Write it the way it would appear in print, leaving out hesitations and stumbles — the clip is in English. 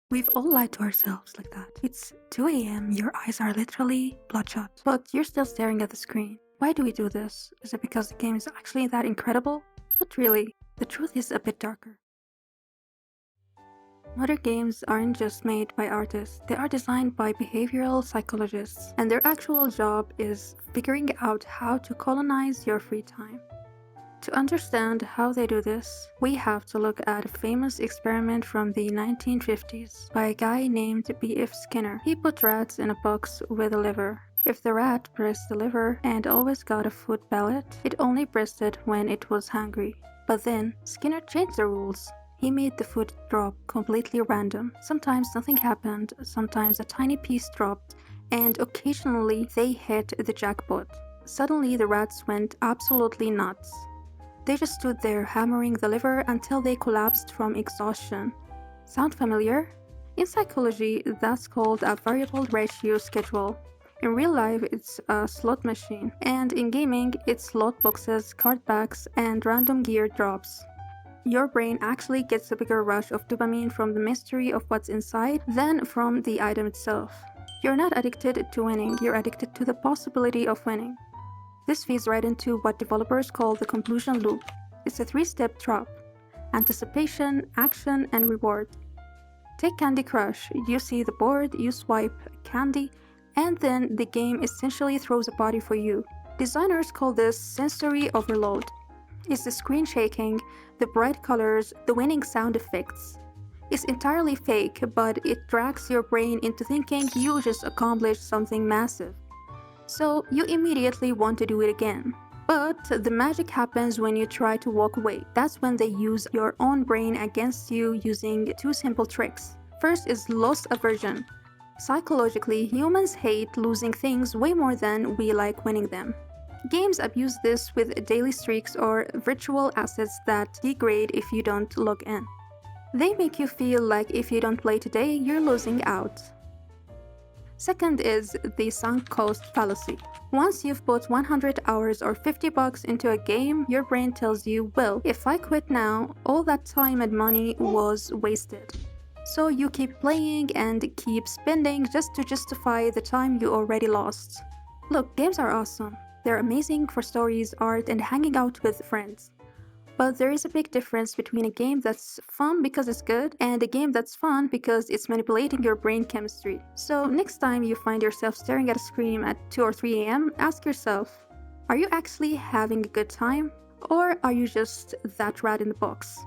We've all lied to ourselves like that. It's 2 a.m., your eyes are literally bloodshot, but you're still staring at the screen. Why do we do this? Is it because the game is actually that incredible? Not really. The truth is a bit darker. Modern games aren't just made by artists, they are designed by behavioral psychologists, and their actual job is figuring out how to colonize your free time. To understand how they do this, we have to look at a famous experiment from the 1950s by a guy named B.F. Skinner. He put rats in a box with a lever. If the rat pressed the lever and always got a food pellet, it only pressed it when it was hungry. But then, Skinner changed the rules. He made the food drop completely random. Sometimes nothing happened, sometimes a tiny piece dropped, and occasionally they hit the jackpot. Suddenly the rats went absolutely nuts. They just stood there hammering the lever until they collapsed from exhaustion. Sound familiar? In psychology, that's called a variable ratio schedule. In real life, it's a slot machine, and in gaming, it's slot boxes, card packs, and random gear drops. Your brain actually gets a bigger rush of dopamine from the mystery of what's inside than from the item itself. You're not addicted to winning, you're addicted to the possibility of winning. This feeds right into what developers call the compulsion loop. It's a three-step trap: anticipation, action, and reward. Take Candy Crush. You see the board, you swipe candy, and then the game essentially throws a party for you. Designers call this sensory overload. It's the screen shaking, the bright colors, the winning sound effects. It's entirely fake, but it drags your brain into thinking you just accomplished something massive. So you immediately want to do it again. But the magic happens when you try to walk away. That's when they use your own brain against you using two simple tricks. First is loss aversion. Psychologically, humans hate losing things way more than we like winning them. Games abuse this with daily streaks or virtual assets that degrade if you don't log in. They make you feel like if you don't play today, you're losing out. Second is the sunk cost fallacy. Once you've put 100 hours or $50 into a game, your brain tells you, well, if I quit now, all that time and money was wasted. So you keep playing and keep spending just to justify the time you already lost. Look, games are awesome. They're amazing for stories, art, and hanging out with friends. But there is a big difference between a game that's fun because it's good and a game that's fun because it's manipulating your brain chemistry. So next time you find yourself staring at a screen at 2 or 3 a.m., ask yourself, are you actually having a good time? Or are you just that rat in the box?